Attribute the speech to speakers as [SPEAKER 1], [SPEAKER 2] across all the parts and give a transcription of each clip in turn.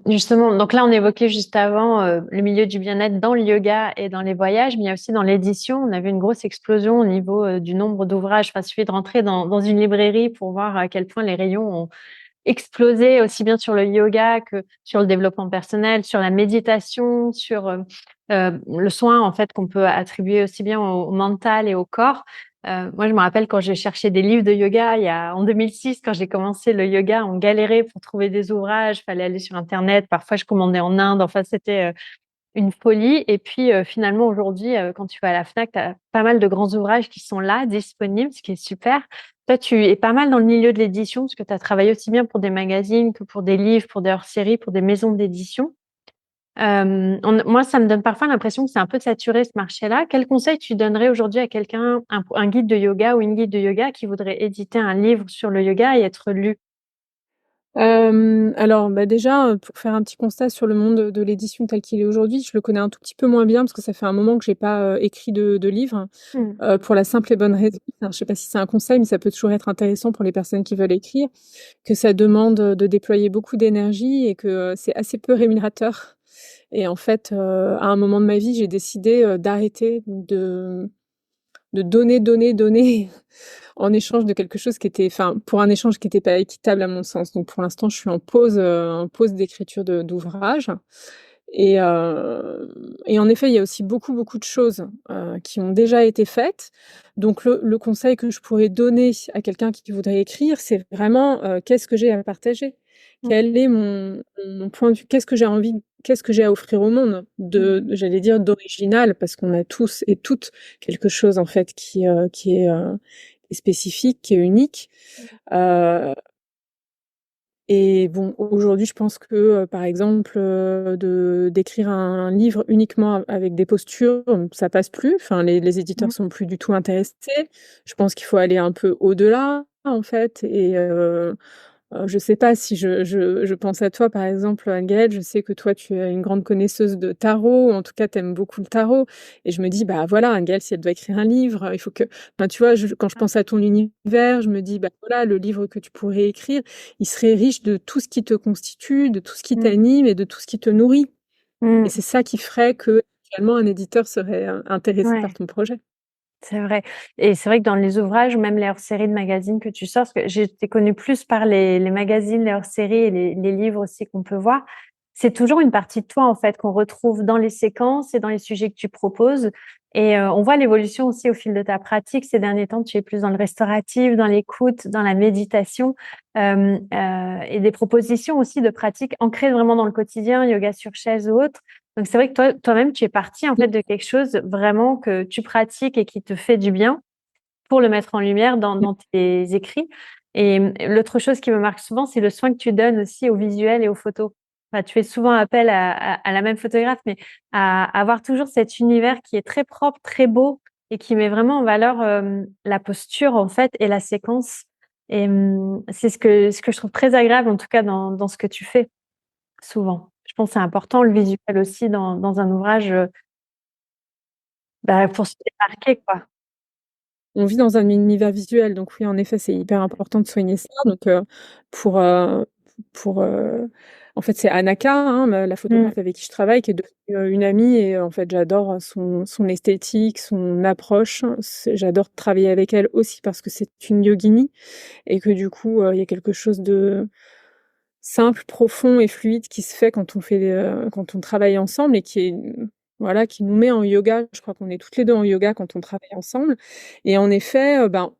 [SPEAKER 1] Justement, donc là, on évoquait juste avant le milieu du bien-être dans le yoga et dans les voyages, mais il y a aussi dans l'édition, on a vu une grosse explosion au niveau du nombre d'ouvrages. Enfin, il suffit de rentrer dans une librairie pour voir à quel point les rayons ont explosé, aussi bien sur le yoga que sur le développement personnel, sur la méditation, sur le soin en fait qu'on peut attribuer aussi bien au mental et au corps. Moi, je me rappelle quand j'ai cherché des livres de yoga, en 2006, quand j'ai commencé le yoga, on galérait pour trouver des ouvrages, fallait aller sur Internet. Parfois, je commandais en Inde. Enfin, c'était une folie. Et puis, finalement, aujourd'hui, quand tu vas à la Fnac, tu as pas mal de grands ouvrages qui sont là, disponibles, ce qui est super. Toi, tu es pas mal dans le milieu de l'édition, parce que tu as travaillé aussi bien pour des magazines que pour des livres, pour des hors-séries, pour des maisons d'édition. Moi, ça me donne parfois l'impression que c'est un peu saturé ce marché-là. Quel conseil tu donnerais aujourd'hui à quelqu'un, un guide de yoga ou une guide de yoga qui voudrait éditer un livre sur le yoga et être lu?
[SPEAKER 2] Alors, déjà, pour faire un petit constat sur le monde de l'édition tel qu'il est aujourd'hui, je le connais un tout petit peu moins bien parce que ça fait un moment que j'ai pas, écrit de livre,
[SPEAKER 1] Mm.
[SPEAKER 2] pour la simple et bonne raison, alors je sais pas si c'est un conseil, mais ça peut toujours être intéressant pour les personnes qui veulent écrire, que ça demande, de déployer beaucoup d'énergie et que, c'est assez peu rémunérateur et en fait, à un moment de ma vie, j'ai décidé, d'arrêter de donner, donner, donner en échange de quelque chose qui était enfin, pour un échange qui était pas équitable à mon sens. Donc pour l'instant, je suis en pause d'écriture d'ouvrage et en effet, il y a aussi beaucoup, beaucoup de choses, qui ont déjà été faites. Donc le conseil que je pourrais donner à quelqu'un qui voudrait écrire, c'est vraiment, qu'est-ce que j'ai à partager? Quel est mon point de vue? Qu'est-ce que j'ai à offrir au monde
[SPEAKER 1] Mm.
[SPEAKER 2] j'allais dire d'original, parce qu'on a tous et toutes quelque chose en fait qui est spécifique, qui est unique. Heu et bon, aujourd'hui, je pense que, par exemple, d'écrire un livre uniquement avec des postures, ça passe plus. Enfin, les éditeurs sont plus du tout intéressés. Je pense qu'il faut aller un peu au-delà, en fait je sais pas si je pense à toi, par exemple, Anne-Gaëlle, je sais que toi, tu es une grande connaisseuse de tarot, ou en tout cas, tu aimes beaucoup le tarot et je me dis: «Bah, voilà, Anne-Gaëlle, si elle doit écrire un livre, il faut que» enfin, tu vois, quand je pense à ton univers, je me dis: «Bah, voilà, le livre que tu pourrais écrire, il serait riche de tout ce qui te constitue, de tout ce qui
[SPEAKER 1] Mm.
[SPEAKER 2] t'anime et de tout ce qui te nourrit» et
[SPEAKER 1] Mm.
[SPEAKER 2] c'est ça qui ferait que finalement un éditeur serait, intéressé par
[SPEAKER 1] Ouais.
[SPEAKER 2] ton projet.
[SPEAKER 1] C'est vrai et c'est vrai que dans les ouvrages ou même les hors-séries de magazines que tu sors, parce que j'ai été connue plus par les magazines, les hors-séries et les livres aussi qu'on peut voir. C'est toujours une partie de toi, en fait, qu'on retrouve dans les séquences et dans les sujets que tu proposes et on voit l'évolution aussi au fil de ta pratique. Ces derniers temps, tu es plus dans le restauratif, dans l'écoute, dans la méditation, et des propositions aussi de pratiques ancrées vraiment dans le quotidien, yoga sur chaise ou autre. Donc c'est vrai que toi-même, tu es partie en fait de quelque chose vraiment que tu pratiques et qui te fait du bien pour le mettre en lumière dans tes écrits. Et l'autre chose qui me marque souvent, c'est le soin que tu donnes aussi au visuel et aux photos. Enfin, tu fais souvent appel à la même photographe, mais à avoir toujours cet univers qui est très propre, très beau et qui met vraiment en valeur la posture en fait et la séquence. Et c'est ce que je trouve très agréable en tout cas dans ce que tu fais. Souvent. Je pense que c'est important le visuel aussi dans un ouvrage, pour se démarquer quoi.
[SPEAKER 2] On vit dans un univers visuel, donc oui, en effet, c'est hyper important de soigner ça. Donc, pour, heu, en fait, c'est Anaka, hein, la
[SPEAKER 1] Mmh.
[SPEAKER 2] photographe avec qui je travaille, qui est devenue, une amie et en fait, j'adore son esthétique, son approche. J'adore travailler avec elle aussi parce que c'est une yogini et que du coup, il y a quelque chose de simple, profond et fluide qui se fait quand on travaille ensemble et voilà, qui nous met en yoga. Je crois qu'on est toutes les 2 en yoga quand on travaille ensemble et en effet,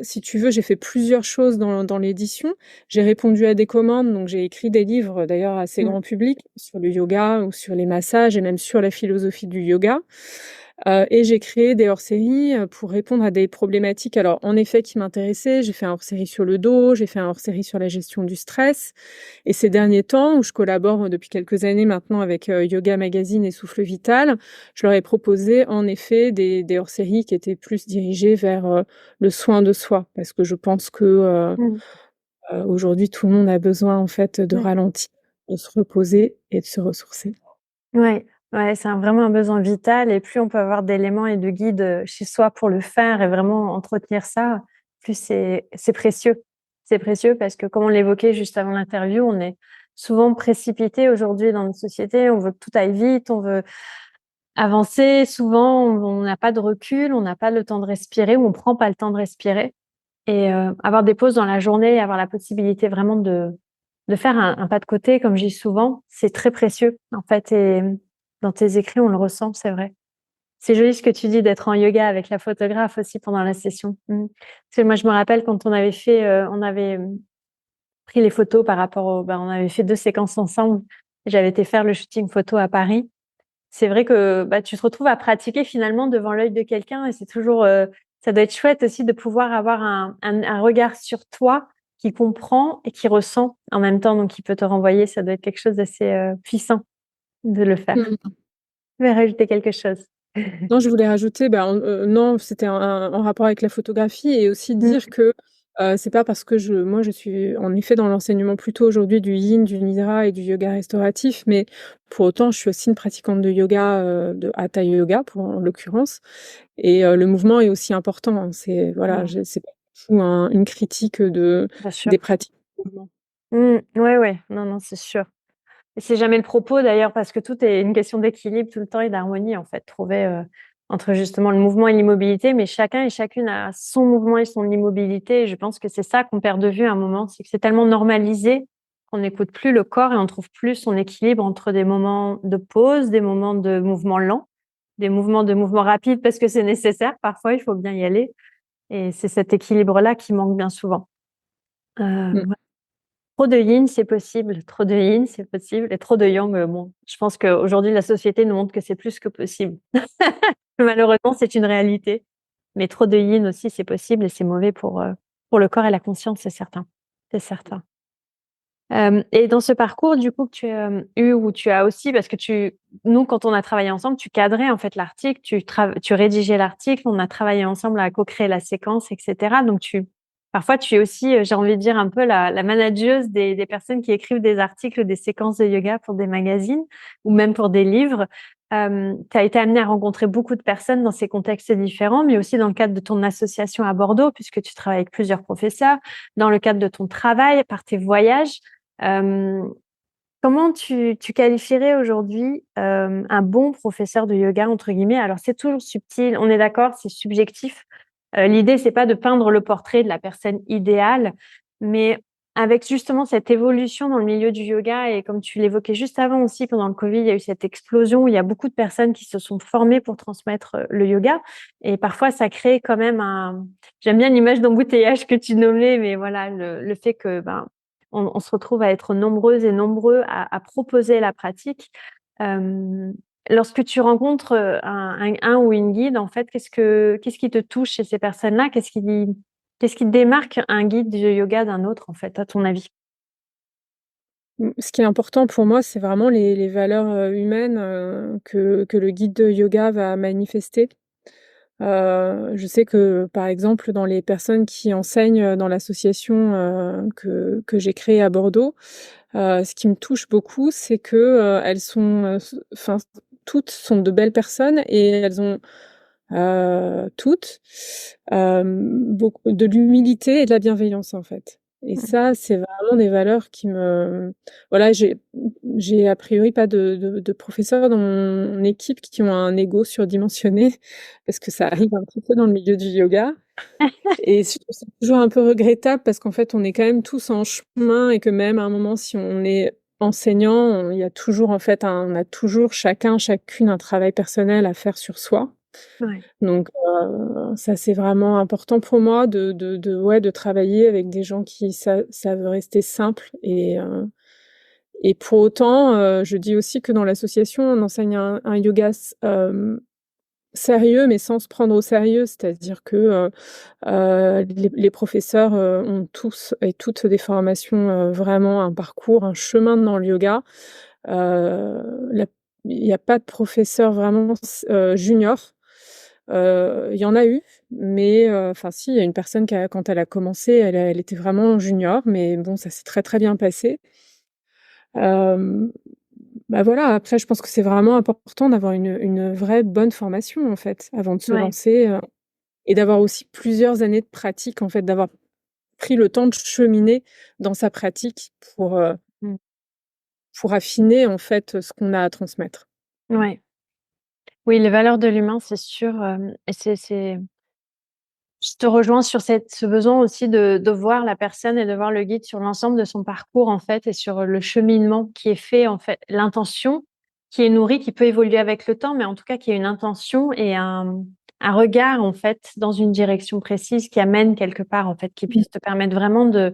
[SPEAKER 2] si tu veux, j'ai fait plusieurs choses dans l'édition. J'ai répondu à des commandes, donc j'ai écrit des livres, d'ailleurs assez
[SPEAKER 1] Mmh.
[SPEAKER 2] grand public, sur le yoga ou sur les massages et même sur la philosophie du yoga. Et j'ai créé des hors-séries, pour répondre à des problématiques, alors en effet qui m'intéressaient. J'ai fait un hors-série sur le dos, j'ai fait un hors-série sur la gestion du stress et ces derniers temps où je collabore, depuis quelques années maintenant avec, Yoga Magazine et Souffle Vital, je leur ai proposé en effet des hors-séries qui étaient plus dirigées vers, le soin de soi. Parce que je pense que,
[SPEAKER 1] Mmh.
[SPEAKER 2] aujourd'hui tout le monde a besoin en fait de
[SPEAKER 1] Ouais.
[SPEAKER 2] ralentir, de se reposer et de se ressourcer.
[SPEAKER 1] Ouais, ouais, c'est vraiment un besoin vital et plus on peut avoir d'éléments et de guides, chez soi pour le faire et vraiment entretenir ça, plus c'est précieux. C'est précieux parce que comme on l'évoquait juste avant l'interview, on est souvent précipité aujourd'hui dans notre société. On veut que tout aille vite, on veut avancer. Souvent, on n'a pas de recul, on n'a pas le temps de respirer ou on prend pas le temps de respirer. Et avoir des pauses dans la journée, avoir la possibilité vraiment de faire un pas de côté, comme je dis souvent, c'est très précieux, en fait. Et dans tes écrits, on le ressent, c'est vrai. C'est joli ce que tu dis d'être en yoga avec la photographe aussi pendant la session. Parce que moi, je me rappelle quand on avait fait, on avait pris les photos par rapport on avait fait 2 séquences ensemble. J'avais été faire le shooting photo à Paris. C'est vrai que tu te retrouves à pratiquer finalement devant l'œil de quelqu'un et c'est toujours, ça doit être chouette aussi de pouvoir avoir un regard sur toi qui comprend et qui ressent en même temps, donc qui peut te renvoyer. Ça doit être quelque chose d'assez puissant de le faire.
[SPEAKER 2] Mmh.
[SPEAKER 1] Tu veux rajouter quelque chose?
[SPEAKER 2] Non, je voulais rajouter, non, c'était en rapport avec la photographie et aussi
[SPEAKER 1] Mmh.
[SPEAKER 2] dire que, c'est pas parce que moi je suis en effet dans l'enseignement plutôt aujourd'hui du yin, du nidra et du yoga restauratif, mais pour autant je suis aussi une pratiquante de yoga, de hatha yoga en l'occurrence et le mouvement est aussi important, hein. C'est voilà,
[SPEAKER 1] Mmh.
[SPEAKER 2] c'est pas du tout une critique,
[SPEAKER 1] Bien sûr.
[SPEAKER 2] des pratiques de mouvement.
[SPEAKER 1] Ouais, ouais. Non, non, c'est sûr. Et c'est jamais le propos d'ailleurs parce que tout est une question d'équilibre tout le temps et d'harmonie en fait, trouver, entre justement le mouvement et l'immobilité, mais chacun et chacune a son mouvement et son immobilité et je pense que c'est ça qu'on perd de vue à un moment, c'est que c'est tellement normalisé qu'on n'écoute plus le corps et on trouve plus son équilibre entre des moments de pause, des moments de mouvement lent, des mouvements de mouvement rapide parce que c'est nécessaire, parfois il faut bien y aller et c'est cet équilibre-là qui manque bien souvent.
[SPEAKER 2] Mmh.
[SPEAKER 1] Ouais. Trop de yin, c'est possible. Trop de yin, c'est possible. Et trop de yang, bon, je pense qu'aujourd'hui, la société nous montre que c'est plus que possible. Malheureusement, c'est une réalité. Mais trop de yin aussi, c'est possible et c'est mauvais pour le corps et la conscience, c'est certain. C'est certain. Et dans ce parcours, du coup, que tu as eu, où tu as aussi, parce que nous, quand on a travaillé ensemble, tu cadrais en fait l'article, tu rédigeais l'article, on a travaillé ensemble à co-créer la séquence, etc. Donc, parfois, tu es aussi, j'ai envie de dire, un peu la manageuse des personnes qui écrivent des articles, des séquences de yoga pour des magazines ou même pour des livres. Tu as été amenée à rencontrer beaucoup de personnes dans ces contextes différents, mais aussi dans le cadre de ton association à Bordeaux, puisque tu travailles avec plusieurs professeurs, dans le cadre de ton travail, par tes voyages. Euh, Comment tu qualifierais aujourd'hui un bon professeur de yoga entre guillemets? Alors c'est toujours subtil, on est d'accord, c'est subjectif. L'idée c'est pas de peindre le portrait de la personne idéale, mais avec justement cette évolution dans le milieu du yoga et comme tu l'évoquais juste avant aussi pendant le Covid, il y a eu cette explosion où il y a beaucoup de personnes qui se sont formées pour transmettre le yoga et parfois ça crée quand même j'aime bien l'image d'embouteillage que tu nommais, mais voilà le fait que on se retrouve à être nombreuses et nombreux à proposer la pratique. Euh, Lorsque tu rencontres un ou une guide, en fait, qu'est-ce qui te touche chez ces personnes-là? Qu'est-ce qui démarque un guide de yoga d'un autre, en fait, à ton avis?
[SPEAKER 2] Ce qui est important pour moi, c'est vraiment les valeurs, humaines, que le guide de yoga va manifester. Je sais que, par exemple, dans les personnes qui enseignent, dans l'association, que j'ai créée à Bordeaux, ce qui me touche beaucoup, c'est que, elles sont, enfin, toutes sont de belles personnes et elles ont, toutes, beaucoup de l'humilité et de la bienveillance, en fait. Et
[SPEAKER 1] Mmh.
[SPEAKER 2] ça, c'est vraiment des valeurs qui me voilà, j'ai a priori pas de professeurs dans mon équipe qui ont un ego surdimensionné, parce que ça arrive un petit peu dans le milieu du yoga et je trouve ça toujours un peu regrettable parce qu'en fait, on est quand même tous en chemin et que même à un moment, si on est enseignant, il y a toujours en fait on a toujours chacun, chacune un travail personnel à faire sur soi.
[SPEAKER 1] Ouais,
[SPEAKER 2] Donc ça, c'est vraiment important pour moi ouais, de travailler avec des gens qui savent rester simples et pour autant, je dis aussi que dans l'association, on enseigne un yoga sérieux, mais sans se prendre au sérieux. C'est-à-dire que, les professeurs, ont tous et toutes des formations, vraiment un parcours, un chemin dans le yoga. La Il y a pas de professeur vraiment junior. Il y en a eu, mais enfin si, il y a une personne quand elle a commencé, elle était vraiment junior, mais bon, ça s'est très, très bien passé. Hem, voilà, après je pense que c'est vraiment important d'avoir une vraie bonne formation, en fait, avant de se
[SPEAKER 1] ouais.
[SPEAKER 2] lancer, et d'avoir aussi plusieurs années de pratique, en fait, d'avoir pris le temps de cheminer dans sa pratique pour,
[SPEAKER 1] Mmh.
[SPEAKER 2] pour affiner, en fait, ce qu'on a à transmettre.
[SPEAKER 1] Ouais. Oui, les valeurs de l'humain, c'est sûr, et c'est je te rejoins sur ce besoin aussi de voir la personne et de voir le guide sur l'ensemble de son parcours, en fait, et sur le cheminement qui est fait, en fait. L'intention qui est nourrie, qui peut évoluer avec le temps, mais en tout cas, qui a une intention et un regard, en fait, dans une direction précise qui amène quelque part, en fait, qui
[SPEAKER 2] Mmh.
[SPEAKER 1] puisse te permettre vraiment de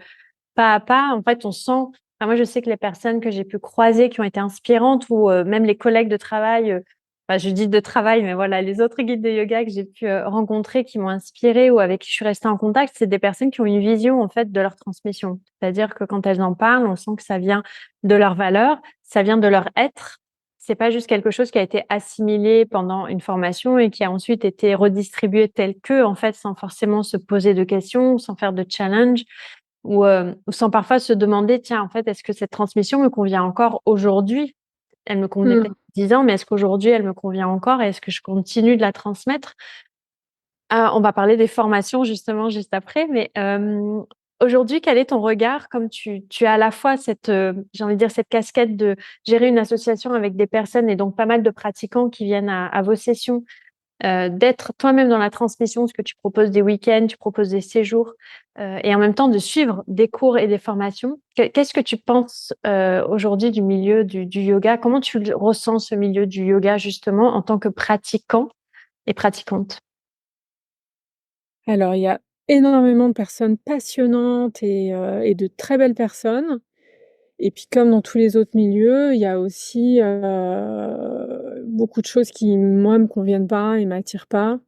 [SPEAKER 1] pas à pas, en fait, on sent moi, je sais que les personnes que j'ai pu croiser qui ont été inspirantes ou même les collègues de travail, enfin, je dis de travail, mais voilà, les autres guides de yoga que j'ai pu, rencontrer, qui m'ont inspirée ou avec qui je suis restée en contact, c'est des personnes qui ont une vision, en fait, de leur transmission. C'est-à-dire que quand elles en parlent, on sent que ça vient de leurs valeurs, ça vient de leur être. C'est pas juste quelque chose qui a été assimilé pendant une formation et qui a ensuite été redistribué tel quel, en fait, sans forcément se poser de questions, sans faire de challenge. Ou sans parfois se demander: «Tiens, en fait, est-ce que cette transmission me convient encore aujourd'hui? Elle me convenait
[SPEAKER 2] Mmh.
[SPEAKER 1] peut-être il y a 10 ans, mais est-ce qu'aujourd'hui elle me convient encore et est-ce que je continue de la transmettre?» On va parler des formations justement juste après, mais aujourd'hui, quel est ton regard comme tu as à la fois cette, j'ai envie de dire cette casquette de gérer une association avec des personnes et donc pas mal de pratiquants qui viennent à vos sessions, d'être toi-même dans la transmission, parce que tu proposes des week-ends, tu proposes des séjours, et en même temps de suivre des cours et des formations. Qu'est-ce que tu penses, aujourd'hui du milieu du yoga? Comment tu le ressens ce milieu du yoga justement en tant que pratiquant et pratiquante?
[SPEAKER 2] Alors, il y a énormément de personnes passionnantes et de très belles personnes. Et puis comme dans tous les autres milieux, il y a aussi, beaucoup de choses qui, moi, me conviennent pas et m'attirent pas.